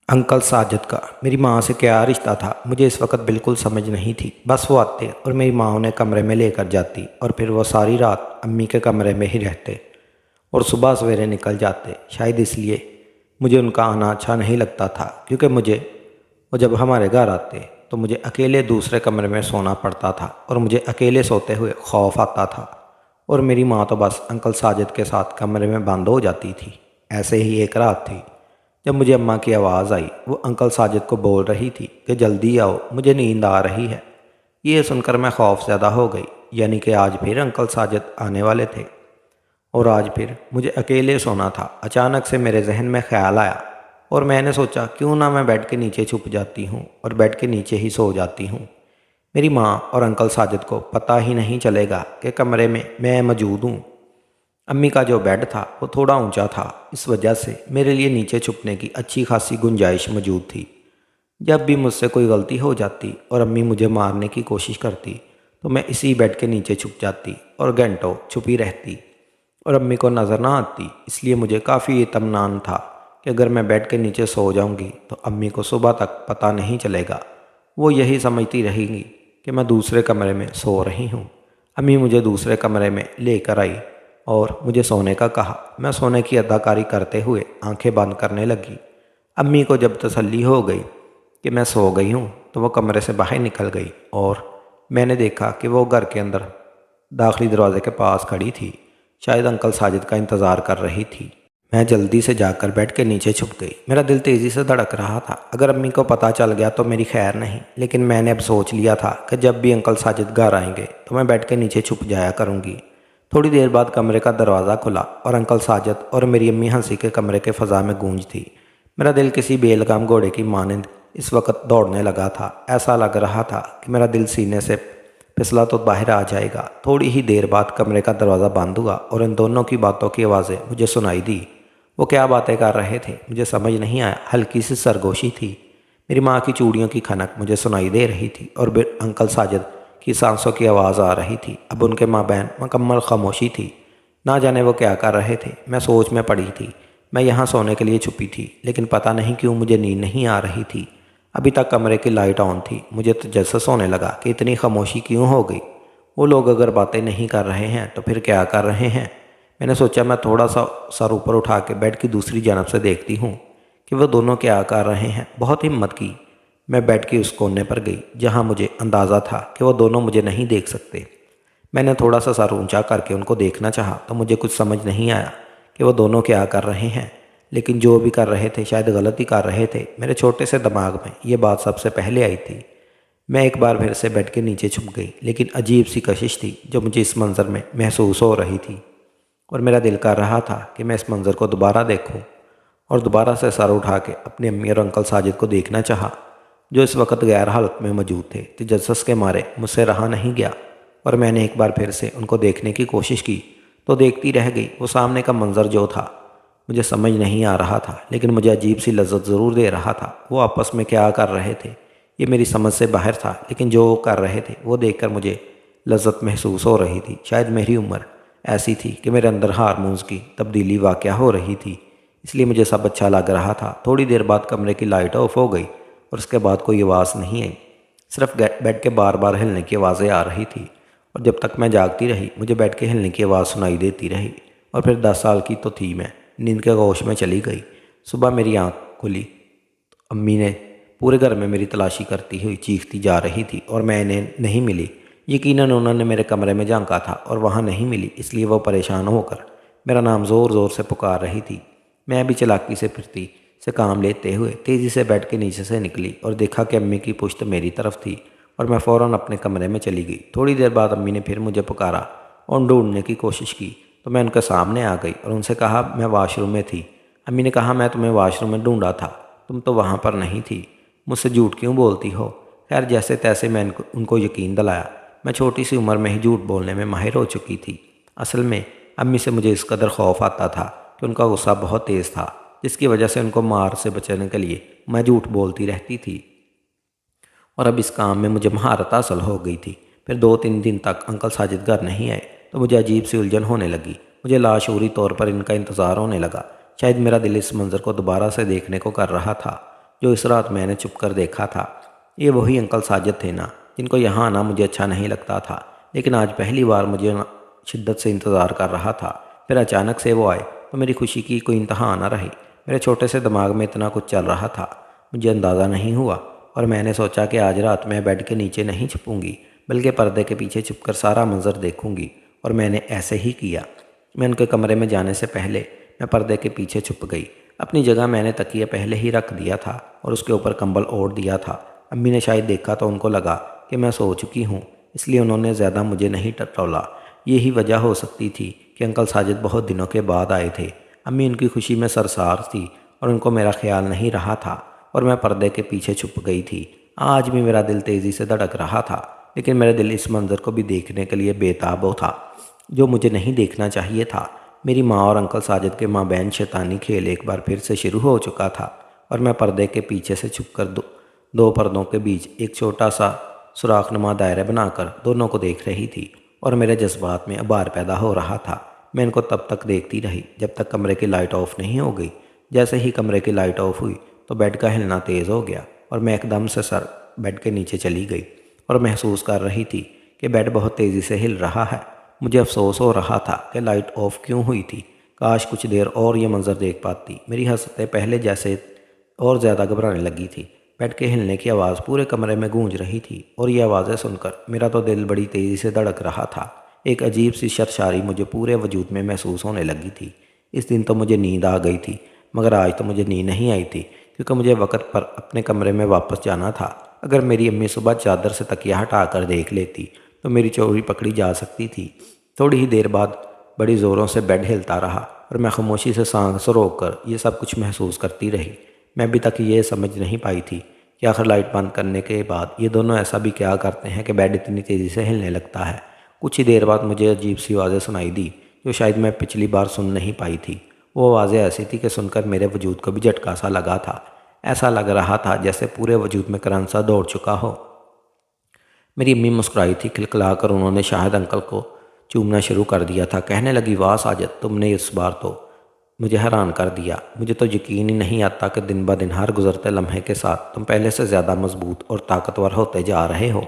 Uncle Sajid का मेरी माँ से क्या रिश्ता था मुझे इस वक्त बिल्कुल समझ नहीं थी। बस वो आते और मेरी माँ उन्हें कमरे में लेकर जाती और फिर वो सारी रात अम्मी के कमरे में ही रहते और सुबह सवेरे निकल जाते। शायद इसलिए मुझे उनका आना अच्छा नहीं लगता था, क्योंकि मुझे वो जब हमारे घर आते तो मुझे अकेले दूसरे कमरे में सोना पड़ता था और मुझे अकेले सोते हुए खौफ आता था। और मेरी माँ तो बस अंकल साजिद के साथ कमरे में बंद हो जाती थी। ऐसे ही एक रात थी जब मुझे अम्मा की आवाज़ आई। वो अंकल साजिद को बोल रही थी कि जल्दी आओ, मुझे नींद आ रही है। ये सुनकर मैं खौफ ज़्यादा हो गई, यानी कि आज फिर अंकल साजिद आने वाले थे और आज फिर मुझे अकेले सोना था। अचानक से मेरे जहन में ख्याल आया और मैंने सोचा क्यों ना मैं बेड के नीचे छुप जाती हूँ और बेड के नीचे ही सो जाती हूँ। मेरी माँ और अंकल साजिद को पता ही नहीं चलेगा कि कमरे में मैं मौजूद हूँ। अम्मी का जो बेड था वो थोड़ा ऊंचा था, इस वजह से मेरे लिए नीचे छुपने की अच्छी खासी गुंजाइश मौजूद थी। जब भी मुझसे कोई गलती हो जाती और अम्मी मुझे मारने की कोशिश करती तो मैं इसी बेड के नीचे छुप जाती और घंटों छुपी रहती और अम्मी को नज़र ना आती। इसलिए मुझे काफ़ी इत्मीनान था कि अगर मैं बेड के नीचे सो जाऊंगी तो अम्मी को सुबह तक पता नहीं चलेगा। वो यही समझती रहेंगी कि मैं दूसरे कमरे में सो रही हूँ। अम्मी मुझे दूसरे कमरे में लेकर आई और मुझे सोने का कहा। मैं सोने की अदाकारी करते हुए आंखें बंद करने लगी। अम्मी को जब तसल्ली हो गई कि मैं सो गई हूँ तो वो कमरे से बाहर निकल गई और मैंने देखा कि वो घर के अंदर दाखिली दरवाजे के पास खड़ी थी। शायद अंकल साजिद का इंतज़ार कर रही थी। मैं जल्दी से जाकर बेड के नीचे छुप गई। मेरा दिल तेज़ी से धड़क रहा था। अगर अम्मी को पता चल गया तो मेरी खैर नहीं, लेकिन मैंने अब सोच लिया था कि जब भी अंकल साजिद घर आएंगे तो मैं बेड के नीचे छुप जाया करूँगी। थोड़ी देर बाद कमरे का दरवाज़ा खुला और अंकल साजिद और मेरी अम्मी हंसी के कमरे के फ़ज़ा में गूंज थी। मेरा दिल किसी बेलगाम घोड़े की मानंद इस वक्त दौड़ने लगा था। ऐसा लग रहा था कि मेरा दिल सीने से फिसला तो बाहर आ जाएगा। थोड़ी ही देर बाद कमरे का दरवाज़ा बंद हुआ और इन दोनों की बातों की आवाज़ें मुझे सुनाई दी। वो क्या बातें कर रहे थे मुझे समझ नहीं आया। हल्की सी सरगोशी थी। मेरी माँ की चूड़ियों की खनक मुझे सुनाई दे रही थी और अंकल साजिद की सांसों की आवाज़ आ रही थी। अब उनके माँ बहन मुकम्मल खामोशी थी। ना जाने वो क्या कर रहे थे। मैं सोच में पड़ी थी। मैं यहाँ सोने के लिए छुपी थी, लेकिन पता नहीं क्यों मुझे नींद नहीं आ रही थी। अभी तक कमरे की लाइट ऑन थी। मुझे तजस्सुस होने लगा कि इतनी खामोशी क्यों हो गई। वो लोग अगर बातें नहीं कर रहे हैं तो फिर क्या कर रहे हैं। मैंने सोचा मैं थोड़ा सा सर ऊपर उठा के बेड की दूसरी जानब से देखती हूँ कि वो दोनों क्या कर रहे हैं। बहुत हिम्मत की मैं बेड के उस कोने पर गई जहाँ मुझे अंदाज़ा था कि वो दोनों मुझे नहीं देख सकते। मैंने थोड़ा सा सर ऊंचा करके उनको देखना चाहा तो मुझे कुछ समझ नहीं आया कि वो दोनों क्या कर रहे हैं, लेकिन जो भी कर रहे थे शायद गलती कर रहे थे। मेरे छोटे से दिमाग में ये बात सबसे पहले आई थी। मैं एक बार फिर से बेड के नीचे छुप गई, लेकिन अजीब सी कशिश थी जो मुझे इस मंज़र में महसूस हो रही थी और मेरा दिल कर रहा था कि मैं इस मंज़र को दोबारा देखूं और दोबारा से सर उठा के अपनी अम्मी और अंकल साजिद को देखना चाहा, जो इस वक्त गैर हालत में मौजूद थे। तजस्सुस के मारे मुझसे रहा नहीं गया और मैंने एक बार फिर से उनको देखने की कोशिश की तो देखती रह गई। वो सामने का मंज़र जो था मुझे समझ नहीं आ रहा था, लेकिन मुझे अजीब सी लज्जत ज़रूर दे रहा था। वो आपस में क्या कर रहे थे ये मेरी समझ से बाहर था, लेकिन जो कर रहे थे वो देखकर मुझे लज्जत महसूस हो रही थी। शायद मेरी उम्र ऐसी थी कि मेरे अंदर हार्मोन्स की तब्दीली वाक़या हो रही थी, इसलिए मुझे सब अच्छा लग रहा था। थोड़ी देर बाद कमरे की लाइट ऑफ हो गई और उसके बाद कोई आवाज़ नहीं आई, सिर्फ बेड के बार बार हिलने की आवाज़ें आ रही थी। और जब तक मैं जागती रही मुझे बेड के हिलने की आवाज़ सुनाई देती रही और फिर 10 साल की तो थी मैं, नींद के गोश में चली गई। सुबह मेरी आँख खुली तो अम्मी ने पूरे घर में मेरी तलाशी करती हुई चीखती जा रही थी और मैं इन्हें नहीं मिली। यकीनन उन्होंने मेरे कमरे में झांका था और वहाँ नहीं मिली, इसलिए वो परेशान होकर मेरा नाम ज़ोर ज़ोर से पुकार रही थी। मैं भी चालाकी से फिरती से काम लेते हुए तेज़ी से बेड के नीचे से निकली और देखा कि अम्मी की पुश्त मेरी तरफ थी और मैं फ़ौरन अपने कमरे में चली गई। थोड़ी देर बाद अम्मी ने फिर मुझे पुकारा और ढूंढने की कोशिश की तो मैं उनके सामने आ गई और उनसे कहा मैं वाशरूम में थी। अम्मी ने कहा मैं तुम्हें वाशरूम में ढूंढा था, तुम तो वहाँ पर नहीं थी। मुझसे झूठ क्यों बोलती हो। खैर जैसे तैसे मैं उनको यकीन दिलाया। मैं छोटी सी उम्र में ही झूठ बोलने में माहिर हो चुकी थी। असल में अम्मी से मुझे इस कदर खौफ आता था कि उनका गुस्सा बहुत तेज़ था, जिसकी वजह से उनको मार से बचने के लिए मैं झूठ बोलती रहती थी और अब इस काम में मुझे महारत हासिल हो गई थी। फिर 2-3 दिन तक अंकल साजिद घर नहीं आए तो मुझे अजीब सी उलझन होने लगी। मुझे लाशऊरी तौर पर इनका इंतज़ार होने लगा। शायद मेरा दिल इस मंज़र को दोबारा से देखने को कर रहा था जो इस रात मैंने छुप कर देखा था। ये वही अंकल साजिद थे ना, जिनको यहाँ आना मुझे अच्छा नहीं लगता था, लेकिन आज पहली बार मुझे शिद्दत से इंतज़ार कर रहा था। फिर अचानक से वो आए तो मेरी खुशी की कोई इंतहा ना रही। मेरे छोटे से दिमाग में इतना कुछ चल रहा था, मुझे अंदाज़ा नहीं हुआ, और मैंने सोचा कि आज रात मैं बेड के नीचे नहीं छुपूंगी, बल्कि पर्दे के पीछे छुपकर सारा मंजर देखूंगी। और मैंने ऐसे ही किया। मैं उनके कमरे में जाने से पहले मैं पर्दे के पीछे छुप गई। अपनी जगह मैंने तकिया पहले ही रख दिया था और उसके ऊपर कंबल ओढ़ दिया था। अम्मी ने शायद देखा तो उनको लगा कि मैं सो चुकी हूँ, इसलिए उन्होंने ज़्यादा मुझे नहीं टटोला। यही वजह हो सकती थी कि अंकल साजिद बहुत दिनों के बाद आए थे। अम्मी उनकी खुशी में सरसार थी और उनको मेरा ख्याल नहीं रहा था, और मैं पर्दे के पीछे छुप गई थी। आज भी मेरा दिल तेज़ी से धड़क रहा था, लेकिन मेरा दिल इस मंज़र को भी देखने के लिए बेताब था जो मुझे नहीं देखना चाहिए था। मेरी माँ और अंकल साजिद के माबैन शैतानी खेल एक बार फिर से शुरू हो चुका था, और मैं पर्दे के पीछे से छुपकर दो पर्दों के बीच एक छोटा सा सुराखनुमा दायरा बनाकर दोनों को देख रही थी, और मेरे जज्बात में उबार पैदा हो रहा था। मैं इनको तब तक देखती रही जब तक कमरे की लाइट ऑफ नहीं हो गई। जैसे ही कमरे की लाइट ऑफ हुई तो बेड का हिलना तेज़ हो गया, और मैं एकदम से सर बेड के नीचे चली गई और महसूस कर रही थी कि बेड बहुत तेज़ी से हिल रहा है। मुझे अफसोस हो रहा था कि लाइट ऑफ क्यों हुई थी। काश कुछ देर और ये मंजर देख पाती। मेरी हंसते पहले जैसे और ज़्यादा घबराने लगी थी। बेड के हिलने की आवाज़ पूरे कमरे में गूंज रही थी, और ये आवाज़ें सुनकर मेरा तो दिल बड़ी तेज़ी से धड़क रहा था। एक अजीब सी शर्शारी मुझे पूरे वजूद में महसूस होने लगी थी। इस दिन तो मुझे नींद आ गई थी, मगर आज तो मुझे नींद नहीं आई थी, क्योंकि मुझे वक्त पर अपने कमरे में वापस जाना था। अगर मेरी अम्मी सुबह चादर से तकिया हटा कर देख लेती तो मेरी चोरी पकड़ी जा सकती थी। थोड़ी ही देर बाद बड़ी ज़ोरों से बेड हिलता रहा, और मैं खामोशी से सांस रोककर ये सब कुछ महसूस करती रही। मैं अभी तक ये समझ नहीं पाई थी कि आखिर लाइट बंद करने के बाद ये दोनों ऐसा भी क्या करते हैं कि बेड इतनी तेज़ी से हिलने लगता है। कुछ ही देर बाद मुझे अजीब सी आवाज़ें सुनाई दी, जो शायद मैं पिछली बार सुन नहीं पाई थी। वो आवाज़ें ऐसी थी कि सुनकर मेरे वजूद को भी झटका सा लगा था। ऐसा लग रहा था जैसे पूरे वजूद में करंट सा दौड़ चुका हो। मेरी अम्मी मुस्कुराई थी। खिलखिला कर उन्होंने शाहिद अंकल को चूमना शुरू कर दिया था। कहने लगी, वाह साजिद, तुमने इस बार तो मुझे हैरान कर दिया। मुझे तो यकीन ही नहीं आता कि दिन ब दिन हर गुजरते लम्हे के साथ तुम पहले से ज़्यादा मजबूत और ताकतवर होते जा रहे हो।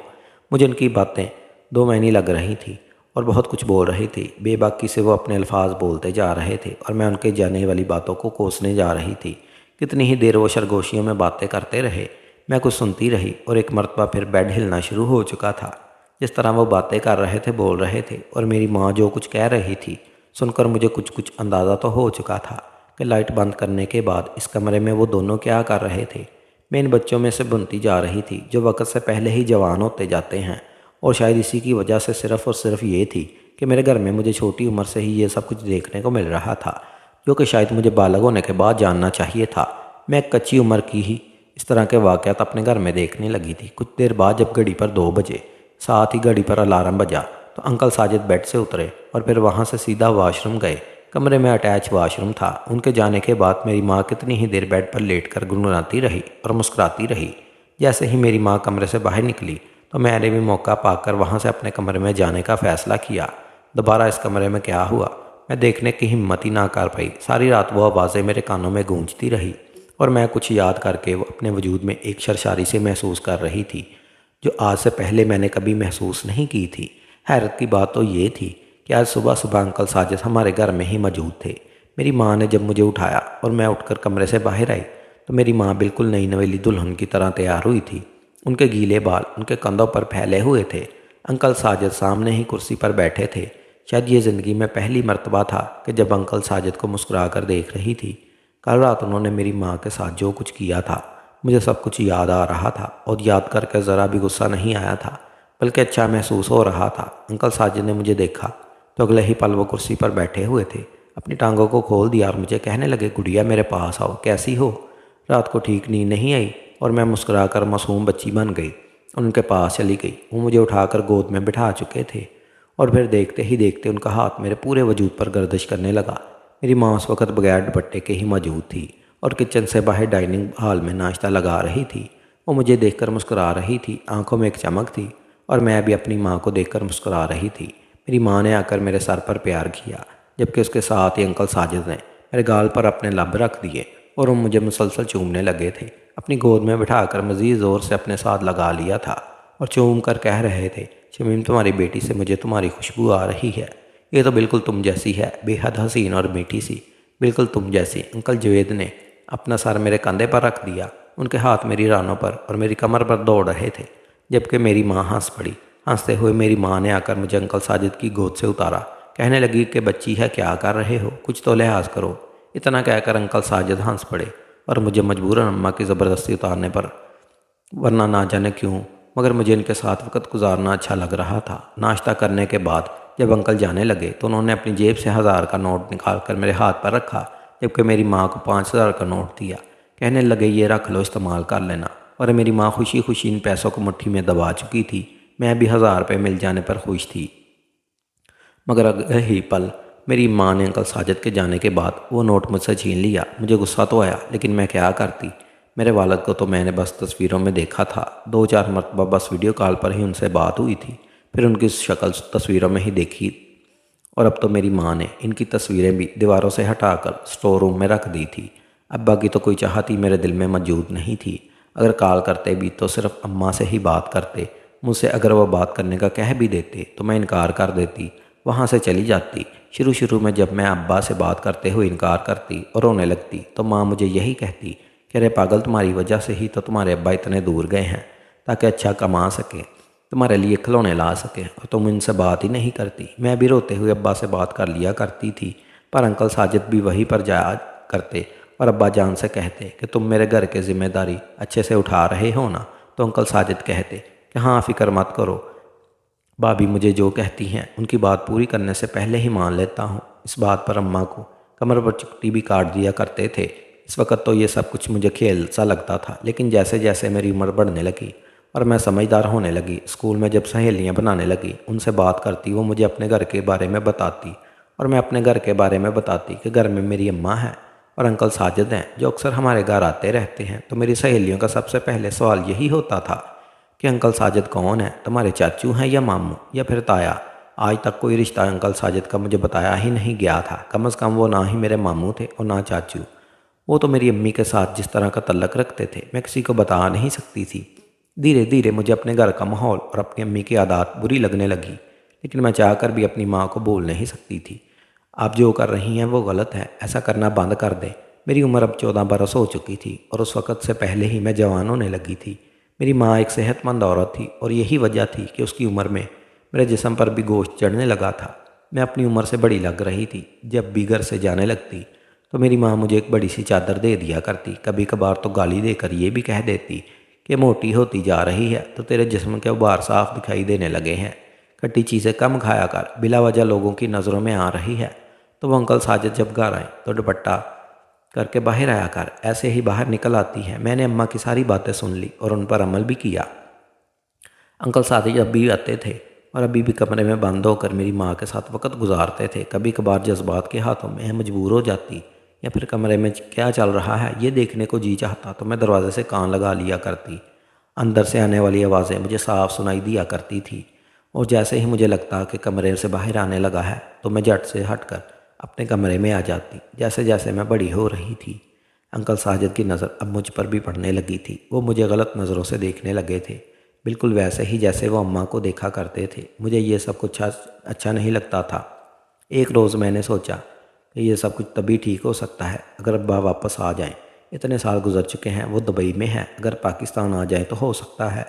मुझे उनकी बातें दो महीनी लग रही थी और बहुत कुछ बोल रही थी। बेबाकी से वो अपने अल्फाज बोलते जा रहे थे और मैं उनके जाने वाली बातों को कोसने जा रही थी। कितनी ही देर वो सरगोशियों में बातें करते रहे। मैं कुछ सुनती रही और एक मरतबा फिर बेड हिलना शुरू हो चुका था। जिस तरह वो बातें कर रहे थे, बोल रहे थे, और मेरी माँ जो कुछ कह रही थी, सुनकर मुझे कुछ कुछ अंदाज़ा तो हो चुका था कि लाइट बंद करने के बाद इस कमरे में वो दोनों क्या कर रहे थे। मैं इन बच्चों में से बुनती जा रही थी जो वक्त से पहले ही जवान होते जाते हैं, और शायद इसी की वजह से सिर्फ़ और सिर्फ ये थी कि मेरे घर में मुझे छोटी उम्र से ही ये सब कुछ देखने को मिल रहा था, जो कि शायद मुझे बालग होने के बाद जानना चाहिए था। मैं एक कच्ची उम्र की ही इस तरह के वाक़यात अपने घर में देखने लगी थी। कुछ देर बाद जब घड़ी पर 2 बजे, साथ ही घड़ी पर अलार्म बजा, तो अंकल साजिद बेड से उतरे और फिर वहाँ से सीधा वॉशरूम गए। कमरे में अटैच वॉशरूम था। उनके जाने के बाद मेरी माँ कितनी ही देर बेड पर लेटकर गुनगुनाती रही और मुस्कुराती रही। जैसे ही मेरी माँ कमरे से बाहर निकली तो मैंने भी मौका पाकर वहाँ से अपने कमरे में जाने का फ़ैसला किया। दोबारा इस कमरे में क्या हुआ मैं देखने की हिम्मत ही ना कर पाई। सारी रात वो आवाज़ें मेरे कानों में गूंजती रही और मैं कुछ याद करके वो अपने वजूद में एक सरशारी से महसूस कर रही थी, जो आज से पहले मैंने कभी महसूस नहीं की थी। हैरत की बात तो ये थी कि आज सुबह सुबह अंकल साजिद हमारे घर में ही मौजूद थे। मेरी माँ ने जब मुझे उठाया और मैं उठकर कमरे से बाहर आई तो मेरी माँ बिल्कुल नई नवेली दुल्हन की तरह तैयार हुई थी। उनके गीले बाल उनके कंधों पर फैले हुए थे। अंकल साजिद सामने ही कुर्सी पर बैठे थे। शायद ये ज़िंदगी में पहली मर्तबा था कि जब अंकल साजिद को मुस्कुरा कर देख रही थी। कल रात उन्होंने मेरी माँ के साथ जो कुछ किया था, मुझे सब कुछ याद आ रहा था, और याद करके ज़रा भी गुस्सा नहीं आया था, बल्कि अच्छा महसूस हो रहा था। अंकल साजिद ने मुझे देखा तो अगले ही पल वो कुर्सी पर बैठे हुए थे। अपनी टांगों को खोल दिया और मुझे कहने लगे, गुड़िया मेरे पास आओ, कैसी हो? रात को ठीक नींद नहीं आई और मैं मुस्कुराकर मासूम बच्ची बन गई और उनके पास चली गई। वो मुझे उठाकर गोद में बिठा चुके थे और फिर देखते ही देखते उनका हाथ मेरे पूरे वजूद पर गर्दिश करने लगा। मेरी माँ उस वक़्त बगैर दुपट्टे के ही मौजूद थी और किचन से बाहर डाइनिंग हॉल में नाश्ता लगा रही थी। वो मुझे देखकर मुस्कुरा रही थी, आंखों में एक चमक थी, और मैं भी अपनी माँ को देखकर मुस्कुरा रही थी। मेरी माँ ने आकर मेरे सर पर प्यार किया, जबकि उसके साथ ही अंकल साजिद ने मेरे गाल पर अपने लब रख दिए और वो मुझे मुसलसल चूमने लगे थे। अपनी गोद में बिठाकर मज़ीद ज़ोर से अपने साथ लगा लिया था और चूम कर कह रहे थे, शमीम तुम्हारी बेटी से मुझे तुम्हारी खुशबू आ रही है। ये तो बिल्कुल तुम जैसी है, बेहद हसीन और मीठी सी, बिल्कुल तुम जैसी। अंकल जवेद ने अपना सर मेरे कंधे पर रख दिया। उनके हाथ मेरी रानों पर और मेरी कमर पर दौड़ रहे थे, जबकि मेरी माँ हंस पड़ी। हंसते हुए मेरी माँ ने आकर मुझे अंकल साजिद की गोद से उतारा। कहने लगी कि बच्ची है, क्या कर रहे हो, कुछ तो लिहाज करो। इतना कहकर अंकल साजिद हंस पड़े और मुझे मजबूरन अम्मा की ज़बरदस्ती उतारने पर, वरना ना जाने क्यों, मगर मुझे इनके साथ वक्त गुजारना अच्छा लग रहा था। नाश्ता करने के बाद जब अंकल जाने लगे तो उन्होंने अपनी जेब से 1000 का नोट निकाल कर मेरे हाथ पर रखा, जबकि मेरी माँ को 5000 का नोट दिया। कहने लगे, ये रख लो, इस्तेमाल कर लेना। और मेरी माँ खुशी खुशी इन पैसों को मुट्ठी में दबा चुकी थी। मैं भी 1000 रुपये मिल जाने पर खुश थी। मगर अगले ही पल मेरी माँ ने अंकल साजिद के जाने के बाद वो नोट मुझसे छीन लिया। मुझे गुस्सा तो आया, लेकिन मैं क्या करती। मेरे वालिद को तो मैंने बस तस्वीरों में देखा था, 2-4 मरतबा बस वीडियो कॉल पर ही उनसे बात हुई थी, फिर उनकी शक्ल तस्वीरों में ही देखी। और अब तो मेरी माँ ने इनकी तस्वीरें भी दीवारों से हटाकर स्टोर रूम में रख दी थी। अब्बा की तो कोई चाहत ही मेरे दिल में मौजूद नहीं थी। अगर कॉल करते भी तो सिर्फ अम्मा से ही बात करते। मुझसे अगर वो बात करने का कह भी देते तो मैं इनकार कर देती, वहाँ से चली जाती। शुरू शुरू में जब मैं अब्बा से बात करते हुए इनकार करती और रोने लगती तो माँ मुझे यही कहती कि अरे पागल, तुम्हारी वजह से ही तो तुम्हारे अब्बा इतने दूर गए हैं, ताकि अच्छा कमा सके, तुम्हारे लिए खिलौने ला सके, और तुम इनसे बात ही नहीं करती। मैं भी रोते हुए अब्बा से बात कर लिया करती थी, पर अंकल साजिद भी वहीं पर जाया करते और अब्बा जान से कहते कि तुम मेरे घर की जिम्मेदारी अच्छे से उठा रहे हो ना। तो अंकल साजिद कहते कि हाँ, फ़िक्र मत करो, भाभी मुझे जो कहती हैं उनकी बात पूरी करने से पहले ही मान लेता हूँ। इस बात पर अम्मा को कमर पर चुट्टी भी काट दिया करते थे। इस वक्त तो ये सब कुछ मुझे खेल सा लगता था, लेकिन जैसे जैसे मेरी उम्र बढ़ने लगी और मैं समझदार होने लगी, स्कूल में जब सहेलियाँ बनाने लगी, उनसे बात करती, वो मुझे अपने घर के बारे में बताती और मैं अपने घर के बारे में बताती कि घर में मेरी अम्मा है और अंकल साजिद हैं जो अक्सर हमारे घर आते रहते हैं। तो मेरी सहेलियों का सबसे पहले सवाल यही होता था कि अंकल साजिद कौन है, तुम्हारे चाचू हैं या मामू या फिर ताया। आज तक कोई रिश्ता अंकल साजिद का मुझे बताया ही नहीं गया था। कम से कम वो ना ही मेरे मामू थे और ना चाचू। वो तो मेरी अम्मी के साथ जिस तरह का तल्लक रखते थे मैं किसी को बता नहीं सकती थी। धीरे धीरे मुझे अपने घर का माहौल और अपनी अम्मी की आदत बुरी लगने लगी, लेकिन मैं चाहकर भी अपनी माँ को बोल नहीं सकती थी। आप जो कर रही हैं वो गलत है, ऐसा करना बंद कर दें। मेरी उम्र अब 14 बरस हो चुकी थी और उस वक़्त से पहले ही मैं जवान होने लगी थी। मेरी माँ एक सेहतमंद औरत थी और यही वजह थी कि उसकी उम्र में मेरे जिस्म पर भी गोश्त चढ़ने लगा था। मैं अपनी उम्र से बड़ी लग रही थी। जब भी घर से जाने लगती तो मेरी माँ मुझे एक बड़ी सी चादर दे दिया करती। कभी कभार तो गाली देकर ये भी कह देती कि मोटी होती जा रही है तो तेरे जिस्म के उभार साफ दिखाई देने लगे हैं, खट्टी चीज़ें कम खाया कर, बिला वजह लोगों की नज़रों में आ रही है। तो वो अंकल साजिद जब घर आए तो दुपट्टा करके बाहर आया कर, ऐसे ही बाहर निकल आती है। मैंने अम्मा की सारी बातें सुन ली और उन पर अमल भी किया। अंकल साजिद जब भी आते थे और अभी भी कमरे में बंद होकर मेरी माँ के साथ वक्त गुजारते थे। कभी कभार जज्बात के हाथों में मजबूर हो जाती या फिर कमरे में क्या चल रहा है ये देखने को जी चाहता तो मैं दरवाजे से कान लगा लिया करती। अंदर से आने वाली आवाज़ें मुझे साफ सुनाई दिया करती थी और जैसे ही मुझे लगता कि कमरे से बाहर आने लगा है तो मैं झट से हटकर अपने कमरे में आ जाती। जैसे जैसे मैं बड़ी हो रही थी अंकल साजिद की नज़र अब मुझ पर भी पड़ने लगी थी। वो मुझे गलत नज़रों से देखने लगे थे, बिल्कुल वैसे ही जैसे वो अम्मा को देखा करते थे। मुझे ये सब कुछ अच्छा नहीं लगता था। एक रोज़ मैंने सोचा कि ये सब कुछ तभी ठीक हो सकता है अगर अब्बा वापस आ जाएं। इतने साल गुजर चुके हैं, वो दुबई में है, अगर पाकिस्तान आ जाए तो हो सकता है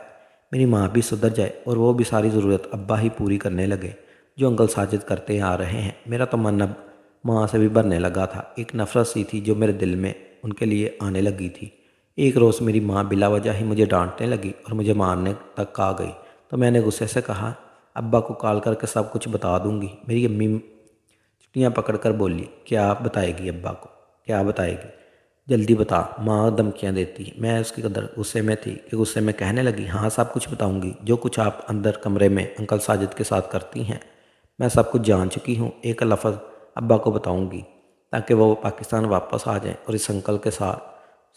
मेरी माँ भी सुधर जाए और वो भी सारी ज़रूरत अब्बा ही पूरी करने लगे जो अंकल साजिद करते आ रहे हैं। मेरा तो मन अब माँ से भी भरने लगा था। एक नफ़रत सी थी जो मेरे दिल में उनके लिए आने लगी थी। एक रोज़ मेरी माँ बिला वजह ही मुझे डांटने लगी और मुझे मारने तक आ गई तो मैंने गुस्से से कहा, अब्बा को कॉल करके सब कुछ बता दूंगी। मेरी अम्मी छुट्टियाँ पकड़ कर बोली, क्या बताएगी अब्बा को, क्या बताएगी, जल्दी बता। माँ धमकियाँ देती। मैं उसके कदर गुस्से में थी कि गुस्से में कहने लगी, हाँ सब कुछ बताऊंगी, जो कुछ आप अंदर कमरे में अंकल साजिद के साथ करती हैं मैं सब कुछ जान चुकी हूँ। एक लफ्ज़ अब्बा को बताऊंगी ताकि वो पाकिस्तान वापस आ जाएं और इस अंकल के साथ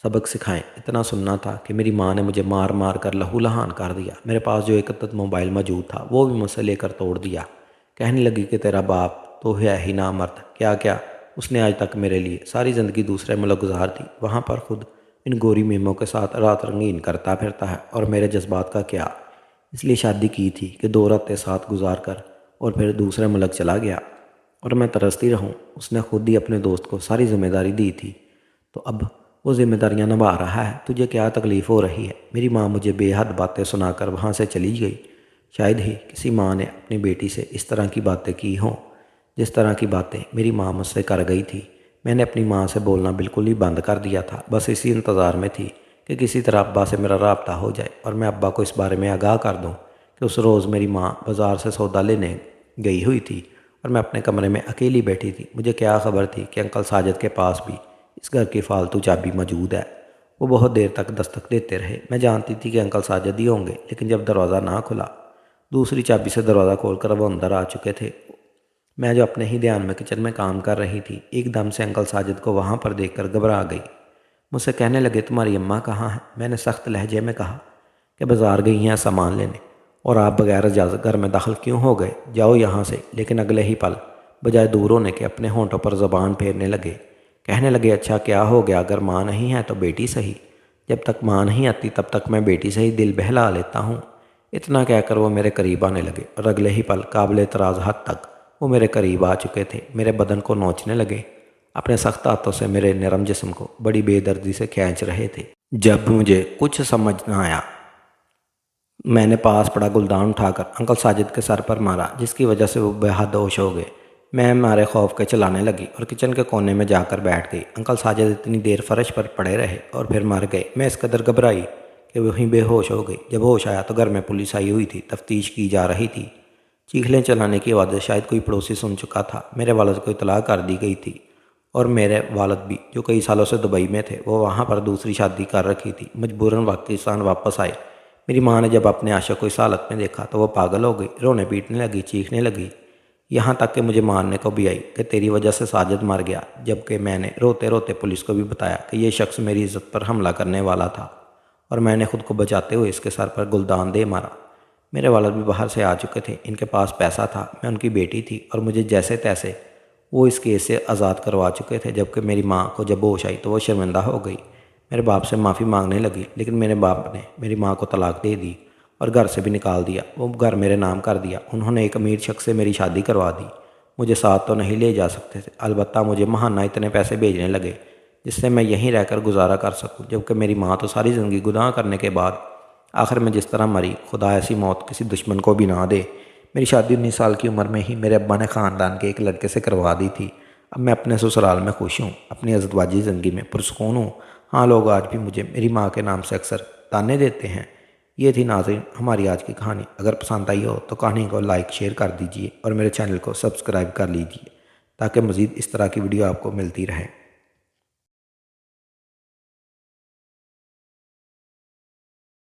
सबक सिखाएं। इतना सुनना था कि मेरी माँ ने मुझे मार मार कर लहू लहान कर दिया। मेरे पास जो एक मोबाइल मौजूद था वो भी मुझसे लेकर तोड़ दिया। कहने लगी कि तेरा बाप तो है ही ना मर्द, क्या क्या उसने आज तक मेरे लिए सारी ज़िंदगी दूसरे मुल्क गुजार दी, वहाँ पर खुद इन गोरी मेमों के साथ रात रंगीन करता फिरता है और मेरे जज्बात का क्या। इसलिए शादी की थी कि 2 रातें साथ गुजार कर और फिर दूसरे मुल्क चला गया और मैं तरसती रहूं। उसने खुद ही अपने दोस्त को सारी जिम्मेदारी दी थी, तो अब वो जिम्मेदारियां निभा रहा है। तुझे क्या तकलीफ़ हो रही है? मेरी माँ मुझे बेहद बातें सुनाकर वहाँ से चली गई। शायद ही किसी माँ ने अपनी बेटी से इस तरह की बातें की हों जिस तरह की बातें मेरी माँ मुझसे कर गई थी। मैंने अपनी माँ से बोलना बिल्कुल ही बंद कर दिया था। बस इसी इंतज़ार में थी कि किसी तरह अब्बा से मेरा राब्ता हो जाए और मैं अब्बा को इस बारे में आगाह कर दूं कि उस रोज़ मेरी माँ बाज़ार से सौदा लेने गई हुई थी और मैं अपने कमरे में अकेली बैठी थी। मुझे क्या खबर थी कि अंकल साजिद के पास भी इस घर की फालतू चाबी मौजूद है। वो बहुत देर तक दस्तक देते रहे। मैं जानती थी कि अंकल साजिद ही होंगे, लेकिन जब दरवाज़ा ना खुला, दूसरी चाबी से दरवाज़ा खोलकर वो अंदर आ चुके थे। मैं जो अपने ही ध्यान में किचन में काम कर रही थी, एकदम से अंकल साजिद को वहाँ पर देखकर घबरा गई। मुझसे कहने लगे, तुम्हारी अम्मा कहाँ है? मैंने सख्त लहजे में कहा कि बाज़ार गई हैं सामान लेने, और आप बगैर इजाज़त घर में दाखिल क्यों हो गए? जाओ यहाँ से। लेकिन अगले ही पल बजाय दूर होने के अपने होंठों पर ज़बान फेरने लगे। कहने लगे, अच्छा क्या हो गया? अगर माँ नहीं है तो बेटी सही। जब तक माँ नहीं आती तब तक मैं बेटी से ही दिल बहला लेता हूँ। इतना कहकर वो मेरे करीब आने लगे और अगले ही पल काबिल एतराज़ हद तक वो मेरे करीब आ चुके थे। मेरे बदन को नोचने लगे। अपने सख्त हाथों से मेरे नरम जिस्म को बड़ी बेदर्दी से खींच रहे थे। जब मुझे कुछ समझ न आया, मैंने पास पड़ा गुलदान उठाकर अंकल साजिद के सर पर मारा, जिसकी वजह से वो बेहद होश हो गए। मैं मारे खौफ के चलाने लगी और किचन के कोने में जाकर बैठ गई। अंकल साजिद इतनी देर फर्श पर पड़े रहे और फिर मर गए। मैं इस कदर घबराई कि वहीं बेहोश हो गई। जब होश आया तो घर में पुलिस आई हुई थी, तफ्तीश की जा रही थी। चीखने चलाने की आवाज़ें शायद कोई पड़ोसी सुन चुका था। मेरे वालिद को इतला कर दी गई थी और मेरे वालिद भी, जो कई सालों से दुबई में थे, वो वहाँ पर दूसरी शादी कर रखी थी, मजबूरन पाकिस्तान वापस आए। मेरी माँ ने जब अपने आशिक को इस हालत में देखा तो वो पागल हो गई, रोने पीटने लगी, चीखने लगी, यहाँ तक कि मुझे मारने को भी आई कि तेरी वजह से साजिद मर गया। जबकि मैंने रोते रोते पुलिस को भी बताया कि ये शख्स मेरी इज्जत पर हमला करने वाला था और मैंने खुद को बचाते हुए इसके सर पर गुलदान दे मारा। मेरे वालिद भी बाहर से आ चुके थे। इनके पास पैसा था, मैं उनकी बेटी थी और मुझे जैसे तैसे वो इस केस से आज़ाद करवा चुके थे। जबकि मेरी माँ को जब होश आई तो वो शर्मिंदा हो गई, मेरे बाप से माफ़ी मांगने लगी, लेकिन मेरे बाप ने मेरी माँ को तलाक दे दी और घर से भी निकाल दिया। वो घर मेरे नाम कर दिया। उन्होंने एक अमीर शख्स से मेरी शादी करवा दी। मुझे साथ तो नहीं ले जा सकते थे, अलबत्ता मुझे महाना इतने पैसे भेजने लगे जिससे मैं यहीं रहकर गुजारा कर सकूं। जबकि मेरी माँ तो सारी ज़िंदगी गुनाह करने के बाद आखिर में जिस तरह मरी, खुदा ऐसी मौत किसी दुश्मन को भी ना दे। मेरी शादी 19 साल की उम्र में ही मेरे अब्बा ने ख़ानदान के एक लड़के से करवा दी थी। अब मैं अपने ससुराल में खुश हूँ, अपनी अज़दवाजी ज़िंदगी में पुरसुकून हूँ। हाँ, लोग आज भी मुझे मेरी माँ के नाम से अक्सर ताने देते हैं। ये थी नाज़रीन हमारी आज की कहानी। अगर पसंद आई हो तो कहानी को लाइक शेयर कर दीजिए और मेरे चैनल को सब्सक्राइब कर लीजिए ताकि मज़ीद इस तरह की वीडियो आपको मिलती रहे।